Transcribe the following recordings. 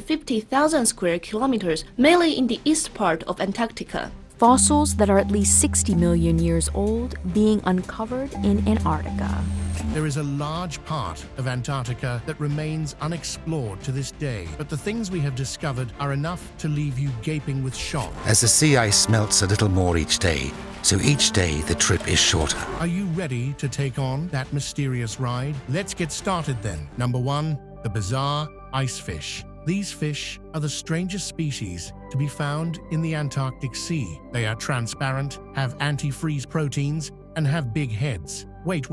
250,000 square kilometers, mainly in the east part of Antarctica. Fossils that are at least 60 million years old being uncovered in Antarctica. There is a large part of Antarctica that remains unexplored to this day, but the things we have discovered are enough to leave you gaping with shock. As the sea ice melts a little more each day, so each day the trip is shorter. Are you ready to take on that mysterious ride? Let's get started then. Number 1, the bizarre icefish. These fish are the strangest species to be found in the Antarctic Sea. They are transparent, have antifreeze proteins, and have big heads. Wait,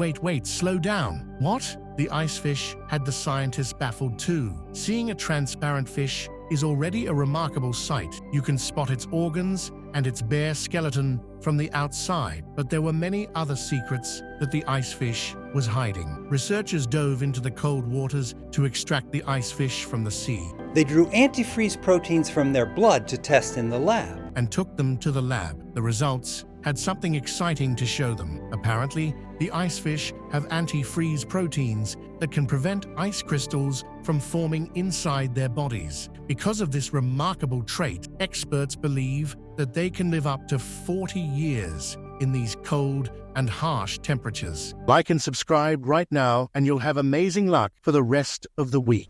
slow down. What? The icefish had the scientists baffled too. Seeing a transparent fish is already a remarkable sight. You can spot its organs and its bare skeleton from the outside, but there were many other secrets that the icefish was hiding. Researchers dove into the cold waters to extract the icefish from the sea. They drew antifreeze proteins from their blood to test in the lab. And took them to the lab. The results had something exciting to show them. Apparently, the icefish have antifreeze proteins that can prevent ice crystals from forming inside their bodies. Because of this remarkable trait, experts believe that they can live up to 40 years in these cold and harsh temperatures. Like and subscribe right now, and you'll have amazing luck for the rest of the week.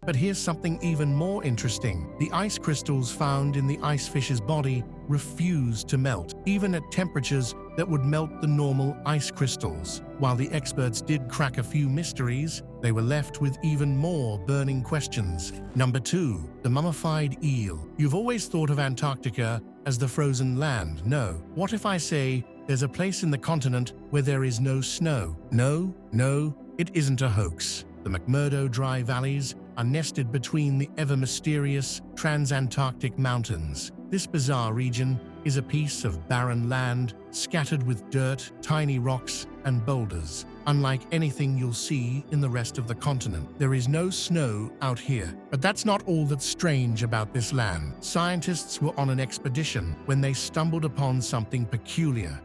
But here's something even more interesting. The ice crystals found in the icefish's body refuse to melt, even at temperatures that would melt the normal ice crystals. While the experts did crack a few mysteries, they were left with even more burning questions. Number 2, the mummified eel. You've always thought of Antarctica as the frozen land. No. What if I say there's a place in the continent where there is no snow? No, it isn't a hoax. The McMurdo Dry Valleys are nested between the ever-mysterious Transantarctic Mountains. This bizarre region is a piece of barren land scattered with dirt, tiny rocks, and boulders. Unlike anything you'll see in the rest of the continent, there is no snow out here. But that's not all that's strange about this land. Scientists were on an expedition when they stumbled upon something peculiar.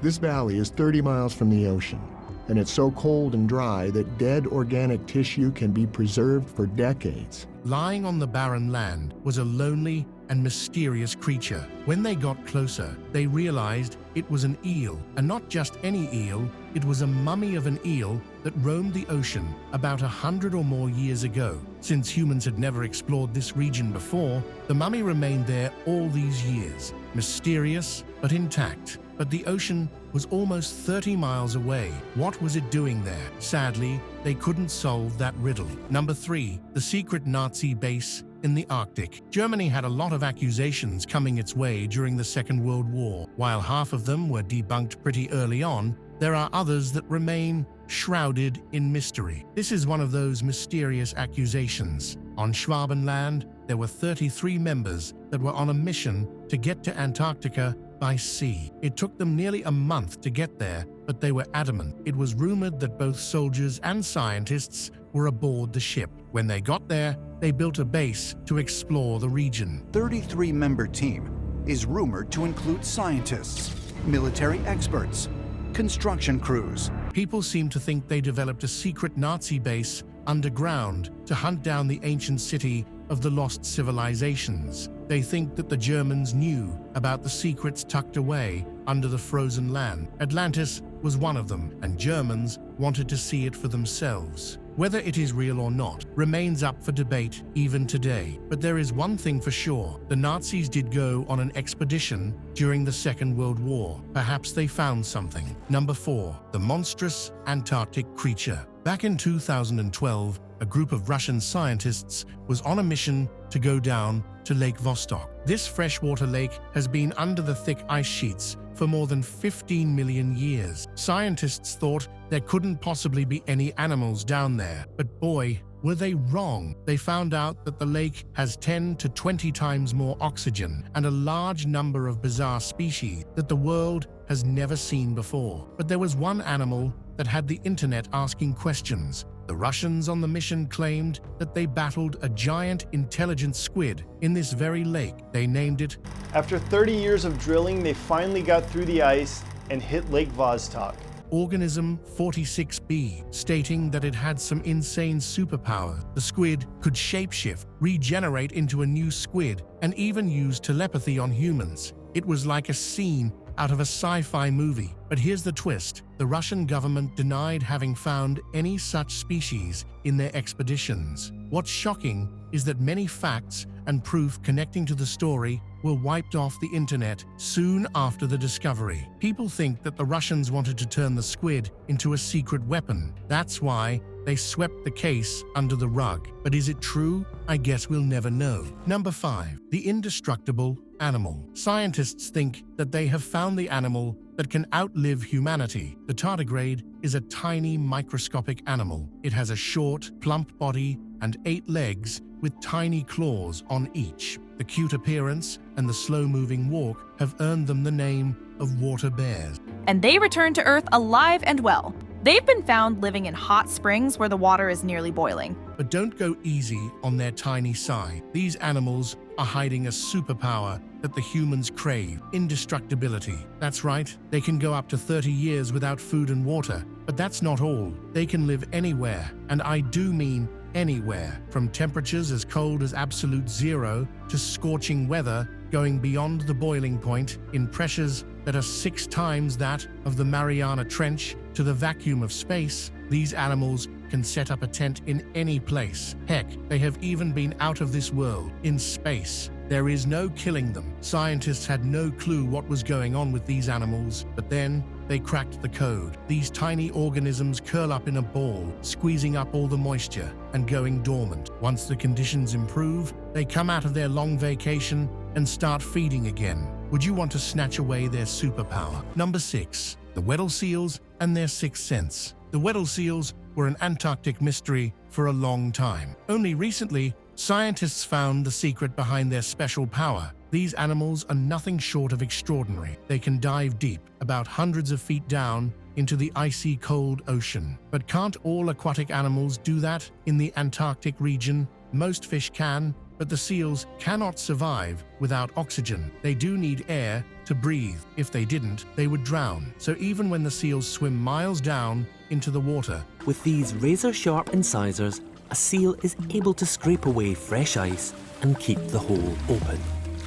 This valley is 30 miles from the ocean, and it's so cold and dry that dead organic tissue can be preserved for decades. Lying on the barren land was a lonely and mysterious creature. When they got closer, they realized it was an eel, and not just any eel. It was a mummy of an eel that roamed the ocean about 100 or more years ago. Since humans had never explored this region before, the mummy remained there all these years, mysterious but intact. But the ocean was almost 30 miles away. What was it doing there? Sadly, they couldn't solve that riddle. Number 3, the secret Nazi base in the Arctic. Germany had a lot of accusations coming its way during the Second World War. While half of them were debunked pretty early on, there are others that remain shrouded in mystery. This is one of those mysterious accusations. On Schwabenland, there were 33 members that were on a mission to get to Antarctica by sea. It took them nearly a month to get there, but they were adamant. It was rumored that both soldiers and scientists were aboard the ship. When they got there, they built a base to explore the region. 33-member team is rumored to include scientists, military experts, construction crews. People seem to think they developed a secret Nazi base underground to hunt down the ancient city of the lost civilizations. They think that the Germans knew about the secrets tucked away under the frozen land. Atlantis was one of them, and Germans wanted to see it for themselves. Whether it is real or not remains up for debate even today. But there is one thing for sure. The Nazis did go on an expedition during the Second World War. Perhaps they found something. Number 4, the monstrous Antarctic creature. Back in 2012, a group of Russian scientists was on a mission to go down to Lake Vostok. This freshwater lake has been under the thick ice sheets for more than 15 million years. Scientists thought there couldn't possibly be any animals down there, but boy, were they wrong. They found out that the lake has 10 to 20 times more oxygen and a large number of bizarre species that the world has never seen before. But there was one animal that had the internet asking questions. The Russians on the mission claimed that they battled a giant intelligent squid in this very lake. They named it. After 30 years of drilling, they finally got through the ice and hit Lake Vostok. organism 46B, stating that it had some insane superpower. The squid could shapeshift, regenerate into a new squid, and even use telepathy on humans. It was like a scene out of a sci-fi movie. But here's the twist. The Russian government denied having found any such species in their expeditions. What's shocking is that many facts and proof connecting to the story were wiped off the internet soon after the discovery. People think that the Russians wanted to turn the squid into a secret weapon. That's why they swept the case under the rug. But is it true? I guess we'll never know. Number 5. The Indestructible Animal. Scientists think that they have found the animal that can outlive humanity. The tardigrade is a tiny microscopic animal. It has a short, plump body and 8 legs with tiny claws on each. The cute appearance and the slow-moving walk have earned them the name of water bears. And they return to Earth alive and well. They've been found living in hot springs where the water is nearly boiling. But don't go easy on their tiny side. These animals are hiding a superpower that the humans crave: indestructibility. That's right, they can go up to 30 years without food and water. But that's not all. They can live anywhere, and I do mean anywhere, from temperatures as cold as absolute zero to scorching weather going beyond the boiling point in pressures that are 6 times that of the Mariana Trench to the vacuum of space. These animals can set up a tent in any place. Heck, they have even been out of this world, in space. There is no killing them. Scientists had no clue what was going on with these animals, but then they cracked the code. These tiny organisms curl up in a ball, squeezing up all the moisture and going dormant. Once the conditions improve, they come out of their long vacation and start feeding again. Would you want to snatch away their superpower? Number 6. The Wed Seals and their sixth sense. The Wed Seals were an Antarctic mystery for a long time. Only recently, scientists found the secret behind their special power. These animals are nothing short of extraordinary. They can dive deep, about hundreds of feet down, into the icy cold ocean. But can't all aquatic animals do that in the Antarctic region? Most fish can, but the seals cannot survive without oxygen. They do need air to breathe. If they didn't, they would drown. So even when the seals swim miles down into the water, with these razor-sharp incisors, a seal is able to scrape away fresh ice and keep the hole open.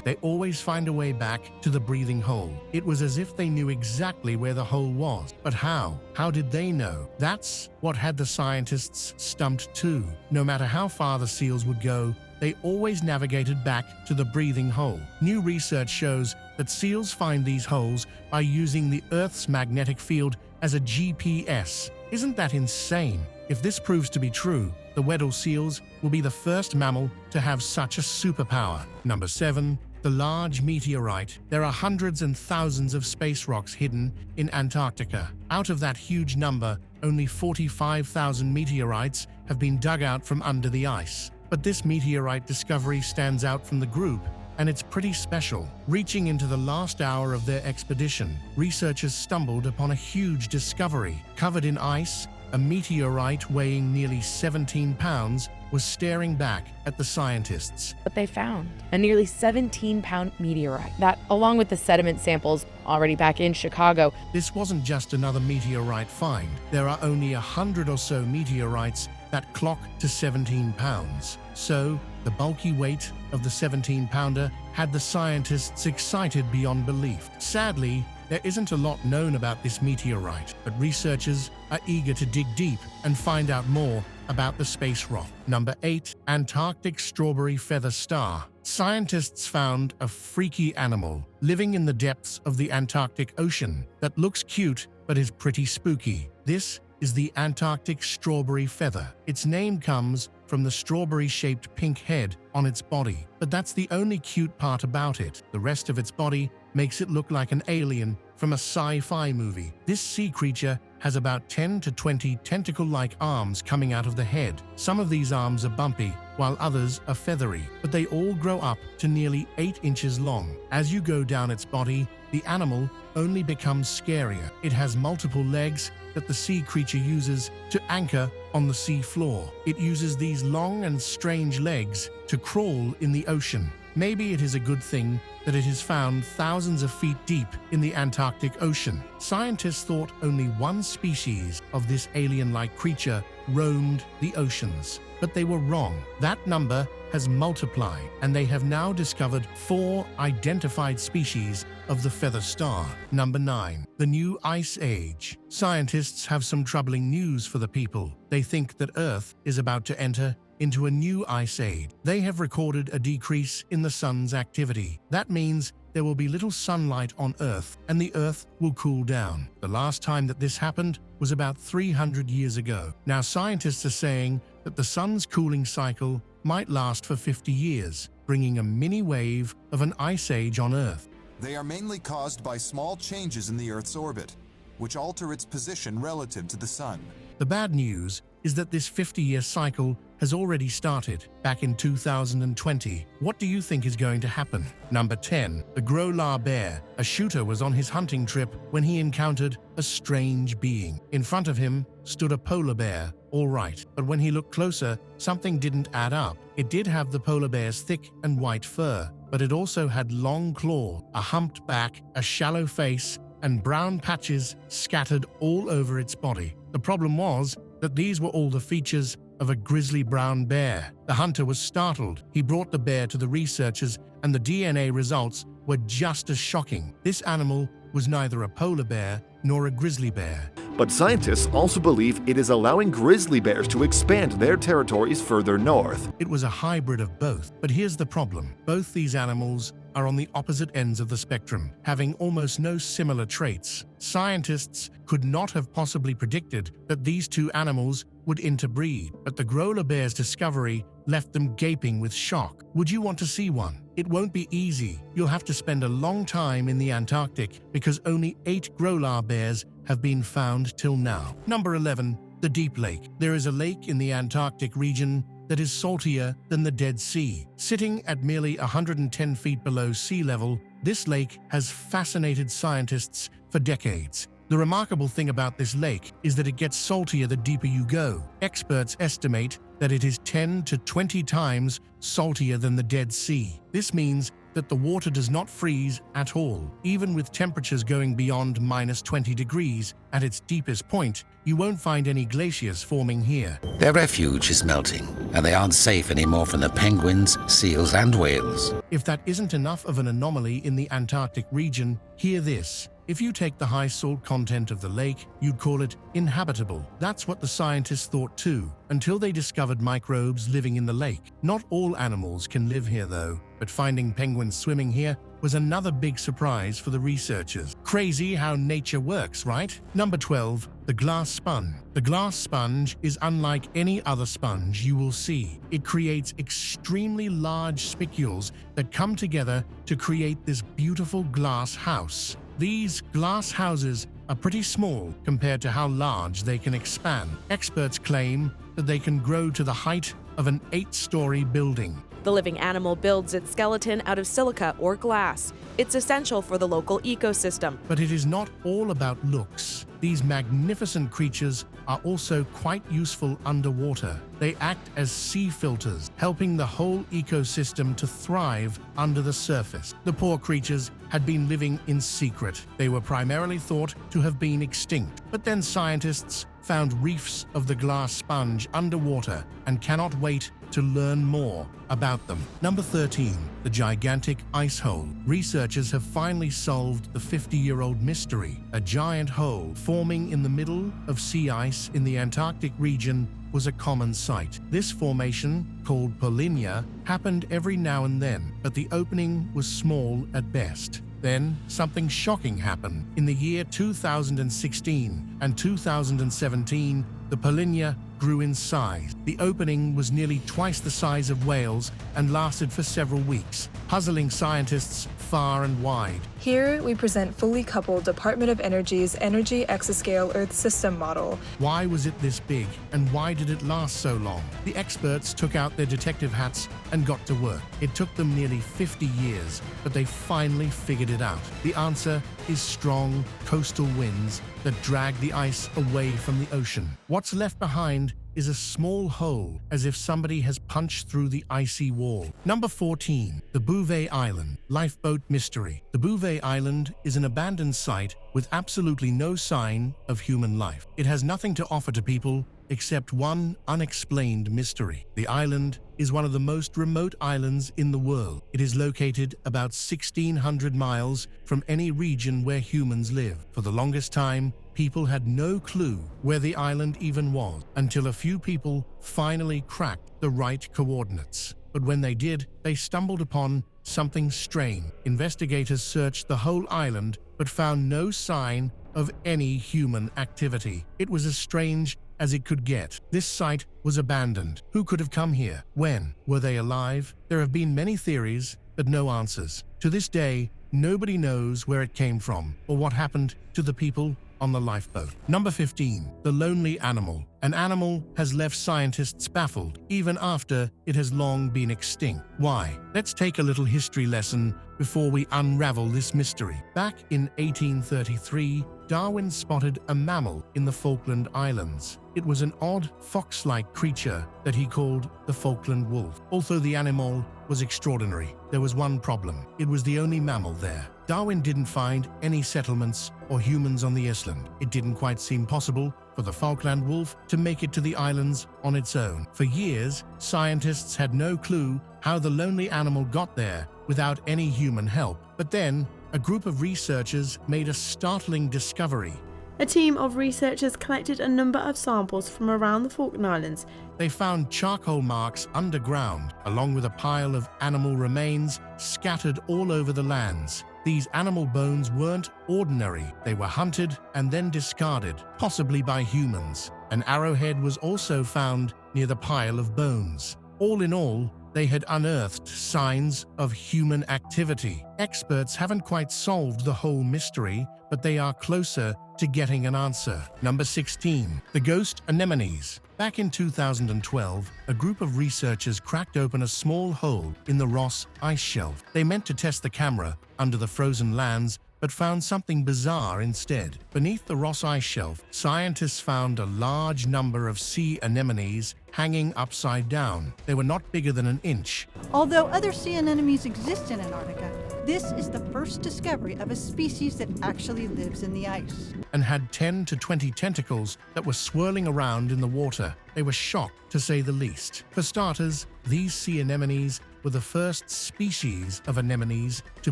they always find a way back to the breathing hole. It was as if they knew exactly where the hole was. But how? How did they know? That's what had the scientists stumped too. No matter how far the seals would go, they always navigated back to the breathing hole. New research shows that seals find these holes by using the Earth's magnetic field as a GPS. Isn't that insane? If this proves to be true, the Wed Seals will be the first mammal to have such a superpower. Number 7. The Large Meteorite. There are hundreds and thousands of space rocks hidden in Antarctica. Out of that huge number, only 45,000 meteorites have been dug out from under the ice. But this meteorite discovery stands out from the group, and it's pretty special. Reaching into the last hour of their expedition, researchers stumbled upon a huge discovery. Covered in ice, a meteorite weighing nearly 17 pounds was staring back at the scientists. What they found, a nearly 17-pound meteorite that, along with the sediment samples already back in Chicago. This wasn't just another meteorite find. There are only 100 or so meteorites that clock to 17 pounds. So, the bulky weight of the 17-pounder had the scientists excited beyond belief. Sadly, there isn't a lot known about this meteorite, but researchers are eager to dig deep and find out more about the space rock. Number 8. Antarctic Strawberry Feather Star. Scientists found a freaky animal living in the depths of the Antarctic Ocean that looks cute but is pretty spooky. This is the Antarctic strawberry feather. Its name comes from the strawberry-shaped pink head on its body. But that's the only cute part about it. The rest of its body makes it look like an alien from a sci-fi movie. This sea creature has about 10 to 20 tentacle-like arms coming out of the head. Some of these arms are bumpy, while others are feathery, but they all grow up to nearly 8 inches long. As you go down its body, the animal only becomes scarier. It has multiple legs that the sea creature uses to anchor on the sea floor. It uses these long and strange legs to crawl in the ocean. maybe it is a good thing that it is found thousands of feet deep in the Antarctic Ocean. Scientists thought only one species of this alien-like creature roamed the oceans, but they were wrong. That number has multiplied, and they have now discovered 4 identified species of the feather star. Number 9. The New Ice Age. Scientists have some troubling news for the people. They think that Earth is about to enter into a new ice age. They have recorded a decrease in the sun's activity. That means there will be little sunlight on Earth, and the Earth will cool down. The last time that this happened was about 300 years ago. Now scientists are saying that the sun's cooling cycle might last for 50 years, bringing a mini wave of an ice age on Earth. They are mainly caused by small changes in the Earth's orbit, which alter its position relative to the sun. The bad news is that this 50-year cycle has already started back in 2020. What do you think is going to happen? Number 10. The Grar Bear. A shooter was on his hunting trip when he encountered a strange being. In front of him stood a polar bear, all right, but when he looked closer, something didn't add up. It did have the polar bear's thick and white fur, but it also had long claw, a humped back, a shallow face, and brown patches scattered all over its body. The problem was that these were all the features of a grizzly brown bear. The hunter was startled. He brought the bear to the researchers, and the DNA results were just as shocking. This animal was neither a polar bear nor a grizzly bear. But scientists also believe it is allowing grizzly bears to expand their territories further north. It was a hybrid of both, but here's the problem. Both these animals are on the opposite ends of the spectrum, having almost no similar traits. Scientists could not have possibly predicted that these two animals would interbreed, but the Grar Bear's discovery left them gaping with shock. Would you want to see one? It won't be easy. You'll have to spend a long time in the Antarctic because only 8 Grar Bears have been found till now. Number 11. The Deep Lake. There is a lake in the Antarctic region that is saltier than the Dead Sea. Sitting at merely 110 feet below sea level, this lake has fascinated scientists for decades. The remarkable thing about this lake is that it gets saltier the deeper you go. Experts estimate that it is 10 to 20 times saltier than the Dead Sea. This means that the water does not freeze at all. Even with temperatures going beyond -20 degrees at its deepest point, you won't find any glaciers forming here. Their refuge is melting, and they aren't safe anymore from the penguins, seals, and whales. If that isn't enough of an anomaly in the Antarctic region, hear this. If you take the high salt content of the lake, you'd call it inhabitable. That's what the scientists thought too, until they discovered microbes living in the lake. Not all animals can live here though, but finding penguins swimming here was another big surprise for the researchers. Crazy how nature works, right? Number 12. The glass sponge. The glass sponge is unlike any other sponge you will see. It creates extremely large spicules that come together to create this beautiful glass house. These glass houses are pretty small compared to how large they can expand. Experts claim that they can grow to the height of an 8-story building. The living animal builds its skeleton out of silica or glass. It's essential for the local ecosystem. But it is not all about looks. These magnificent creatures are also quite useful underwater. They act as sea filters, helping the whole ecosystem to thrive under the surface. The poor creatures had been living in secret. They were primarily thought to have been extinct. But then scientists found reefs of the glass sponge underwater and cannot wait to learn more about them. Number 13. The Gigantic Icehole. Researchers have finally solved the 50-year-old mystery. A giant hole forming in the middle of sea ice in the Antarctic region was a common sight. This formation, called polynya, happened every now and then, but the opening was small at best. Then, something shocking happened. In the year 2016 and 2017, the polynya grew in size. The opening was nearly twice the size of whales and lasted for several weeks, puzzling scientists far and wide. Here, we present fully coupled Department of Energy's Energy Exascale Earth System model. Why was it this big, and why did it last so long? The experts took out their detective hats and got to work. It took them nearly 50 years, but they finally figured it out. The answer is strong coastal winds that drag the ice away from the ocean. What's left behind is a small hole, as if somebody has punched through the icy wall. Number 14. The Bouvet Island. Lifeboat mystery. The Bouvet Island is an abandoned site with absolutely no sign of human life. It has nothing to offer to people except one unexplained mystery. The island is one of the most remote islands in the world. It is located about 1,600 miles from any region where humans live. For the longest time, people had no clue where the island even was, until a few people finally cracked the right coordinates. But when they did, they stumbled upon something strange. Investigators searched the whole island but found no sign of any human activity. It was as strange as it could get. This site was abandoned. Who could have come here? When? Were they alive? There have been many theories, but no answers. To this day, nobody knows where it came from or what happened to the people on the lifeboat. Number 15. The lonely animal. An animal has left scientists baffled, even after it has long been extinct. Why? Let's take a little history lesson before we unravel this mystery. Back in 1833, Darwin spotted a mammal in the Falkland Islands. It was an odd, fox-like creature that he called the Falkland wolf. Although the animal was extraordinary, there was one problem. It was the only mammal there. Darwin didn't find any settlements or humans on the island. It didn't quite seem possible for the Falkland wolf to make it to the islands on its own. For years, scientists had no clue how the lonely animal got there without any human help. But then, a group of researchers made a startling discovery. A team of researchers collected a number of samples from around the Falkland Islands. They found charcoal marks underground, along with a pile of animal remains scattered all over the lands. These animal bones weren't ordinary. They were hunted and then discarded, possibly by humans. An arrowhead was also found near the pile of bones. All in all, they had unearthed signs of human activity. Experts haven't quite solved the whole mystery, but they are closer to getting an answer. Number 16. The Ghost Anemones. Back in 2012, a group of researchers cracked open a small hole in the Ross ice shelf. They meant to test the camera under the frozen lands, but found something bizarre instead. Beneath the Ross ice shelf, scientists found a large number of sea anemones hanging upside down. They were not bigger than an inch. Although other sea anemones exist in Antarctica, this is the first discovery of a species that actually lives in the ice. And had 10 to 20 tentacles that were swirling around in the water. They were shocked, to say the least. For starters, these sea anemones were the first species of anemones to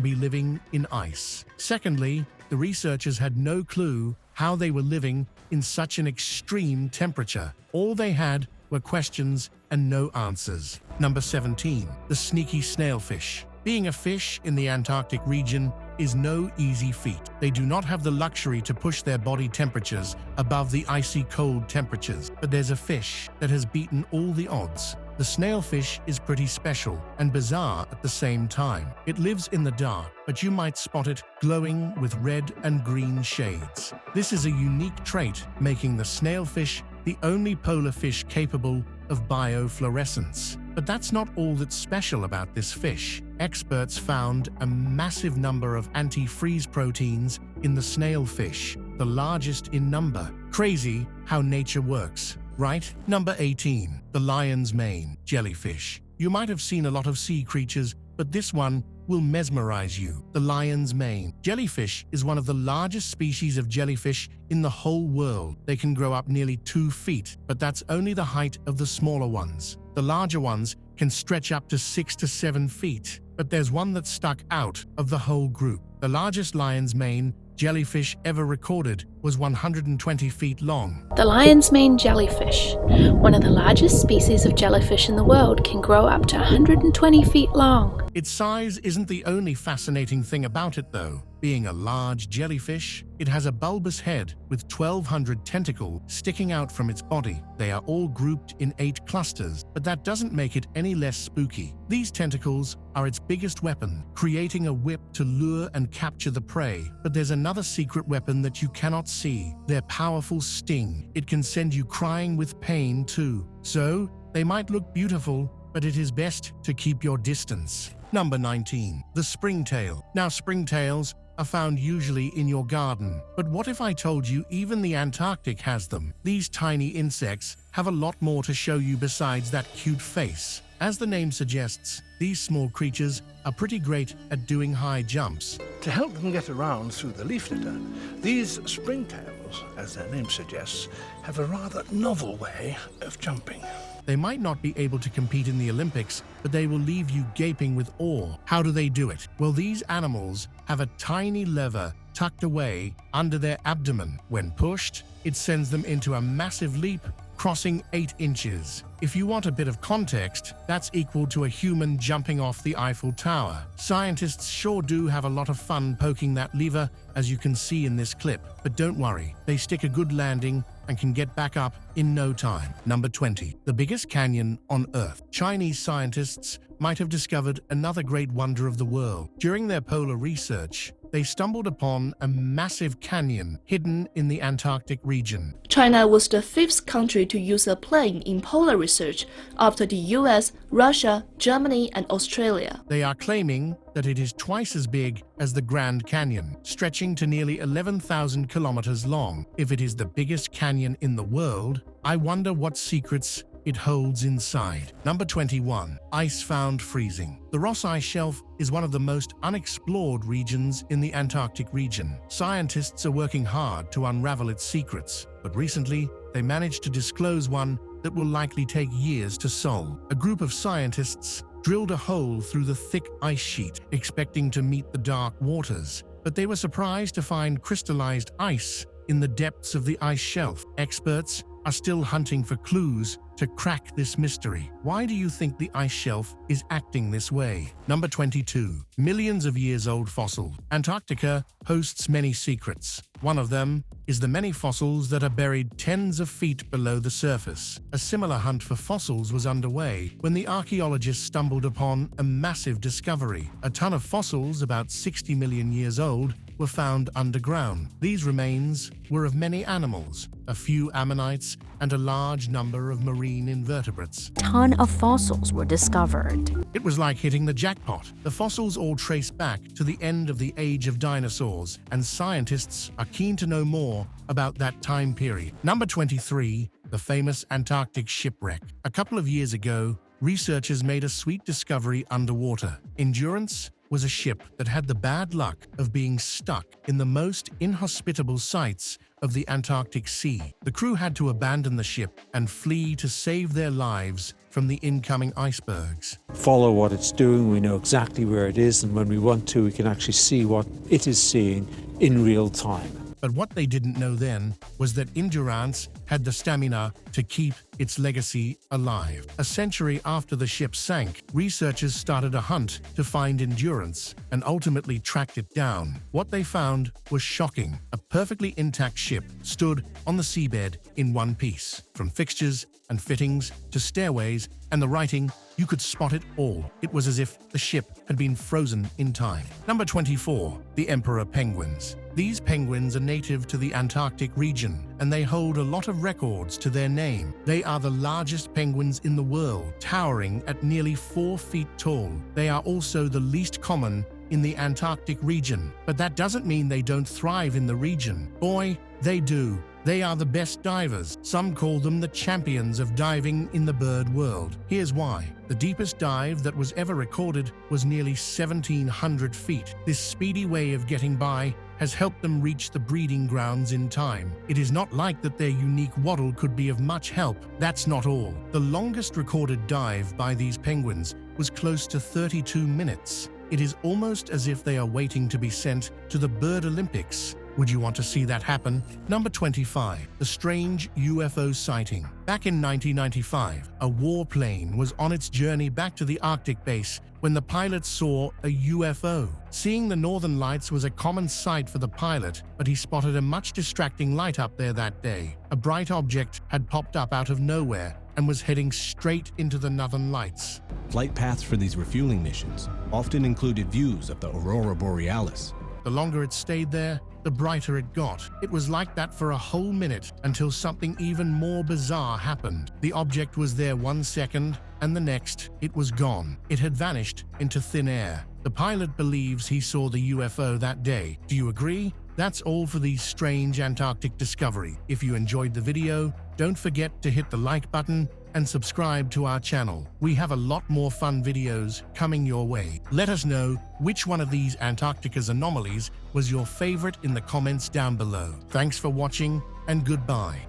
be living in ice. Secondly, the researchers had no clue how they were living in such an extreme temperature. All they had were questions and no answers. Number 17. The Sneaky Snailfish. Being a fish in the Antarctic region is no easy feat. They do not have the luxury to push their body temperatures above the icy cold temperatures. But there's a fish that has beaten all the odds. The snailfish is pretty special and bizarre at the same time. It lives in the dark, but you might spot it glowing with red and green shades. This is a unique trait, making the snailfish the only polar fish capable of biofluorescence. But that's not all that's special about this fish. Experts found a massive number of antifreeze proteins in the snailfish, the largest in number. Crazy how nature works, right? Number 18. The Lions Man Jellyfish. You might have seen a lot of sea creatures, but this one will mesmerize you. The Lion's Mane jellyfish is one of the largest species of jellyfish in the whole world. They can grow up nearly 2 feet, but that's only the height of the smaller ones. The larger ones can stretch up to 6 to 7 feet, but there's one that stuck out of the whole group. The largest lion's mane jellyfish ever recorded was 120 feet long. The Lion's Man Jellyfish, one of the largest species of jellyfish in the world, can grow up to 120 feet long. Its size isn't the only fascinating thing about it, though. Being a large jellyfish, it has a bulbous head with 1,200 tentacles sticking out from its body. They are all grouped in 8 clusters, but that doesn't make it any less spooky. These tentacles are its biggest weapon, creating a whip to lure and capture the prey. But there's another secret weapon that you cannot see, their powerful sting. It can send you crying with pain too. So, they might look beautiful, but it is best to keep your distance. Number 19. The Springtail. Now, springtails are found usually in your garden. But what if I told you even the Antarctic has them? These tiny insects have a lot more to show you besides that cute face. As the name suggests, these small creatures are pretty great at doing high jumps. To help them get around through the leaf litter, these springtails, as their name suggests, have a rather novel way of jumping. They might not be able to compete in the Olympics, but they will leave you gaping with awe. How do they do it? Well, these animals have a tiny lever tucked away under their abdomen. When pushed, it sends them into a massive leap, crossing 8 inches. If you want a bit of context, that's equal to a human jumping off the Eiffel Tower. Scientists sure do have a lot of fun poking that lever, as you can see in this clip. But don't worry, they stick a good landing and can get back up in no time. Number 20. The biggest canyon on Earth. Chinese scientists might have discovered another great wonder of the world. During their polar research, they stumbled upon a massive canyon hidden in the Antarctic region. China was the 5th country to use a plane in polar research after the US, Russia, Germany, and Australia. They are claiming that it is twice as big as the Grand Canyon, stretching to nearly 11,000 kilometers long. If it is the biggest canyon in the world, I wonder what secrets it holds inside. Number 21. Ice found freezing. The Ross Ice Shelf is one of the most unexplored regions in the Antarctic region. Scientists are working hard to unravel its secrets, but recently they managed to disclose one that will likely take years to solve. A group of scientists drilled a hole through the thick ice sheet, expecting to meet the dark waters, but they were surprised to find crystallized ice in the depths of the ice shelf. Experts are still hunting for clues to crack this mystery. Why do you think the ice shelf is acting this way? Number 22. Millions of years old fossil. Antarctica hosts many secrets. One of them is the many fossils that are buried tens of feet below the surface. A similar hunt for fossils was underway when the archaeologists stumbled upon a massive discovery. A ton of fossils about 60 million years old were found underground. These remains were of many animals, a few ammonites, and a large number of marine invertebrates. A ton of fossils were discovered. It was like hitting the jackpot. The fossils all trace back to the end of the age of dinosaurs, and scientists are keen to know more about that time period. Number 23. The famous Antarctic shipwreck. A couple of years ago, researchers made a sweet discovery underwater. Endurance was a ship that had the bad luck of being stuck in the most inhospitable sites of the Antarctic Sea. The crew had to abandon the ship and flee to save their lives from the incoming icebergs. Follow what it's doing, we know exactly where it is, and when we want to, we can actually see what it is seeing in real time. But what they didn't know then was that Endurance had the stamina to keep its legacy alive. A century after the ship sank, researchers started a hunt to find Endurance and ultimately tracked it down. What they found was shocking. A perfectly intact ship stood on the seabed in one piece. From fixtures and fittings to stairways and the writing, you could spot it all. It was as if the ship had been frozen in time. Number 24. The Emperor Penguins. These penguins are native to the Antarctic region, and they hold a lot of records to their name. They are the largest penguins in the world, towering at nearly 4 feet tall. They are also the least common in the Antarctic region, but that doesn't mean they don't thrive in the region. Boy, they do. They are the best divers. Some call them the champions of diving in the bird world. Here's why. The deepest dive that was ever recorded was nearly 1,700 feet. This speedy way of getting by has helped them reach the breeding grounds in time. It is not like that their unique waddle could be of much help. That's not all. The longest recorded dive by these penguins was close to 32 minutes. It is almost as if they are waiting to be sent to the Bird Olympics. Would you want to see that happen? Number 25. The Strange UFO sighting. Back in 1995, a warplane was on its journey back to the Arctic base when the pilot saw a UFO. Seeing the northern lights was a common sight for the pilot, but he spotted a much distracting light up there that day. A bright object had popped up out of nowhere and was heading straight into the northern lights. Flight paths for these refueling missions often included views of the Aurora Borealis. The longer it stayed there, the brighter it got. It was like that for a whole minute until something even more bizarre happened. The object was there 1 second, and the next, it was gone. It had vanished into thin air. The pilot believes he saw the UFO that day. Do you agree? That's all for the strange Antarctic discovery. If you enjoyed the video, don't forget to hit the like button and subscribe to our channel. We have a lot more fun videos coming your way. Let us know which one of these Antarctica's anomalies was your favorite in the comments down below. Thanks for watching, and goodbye.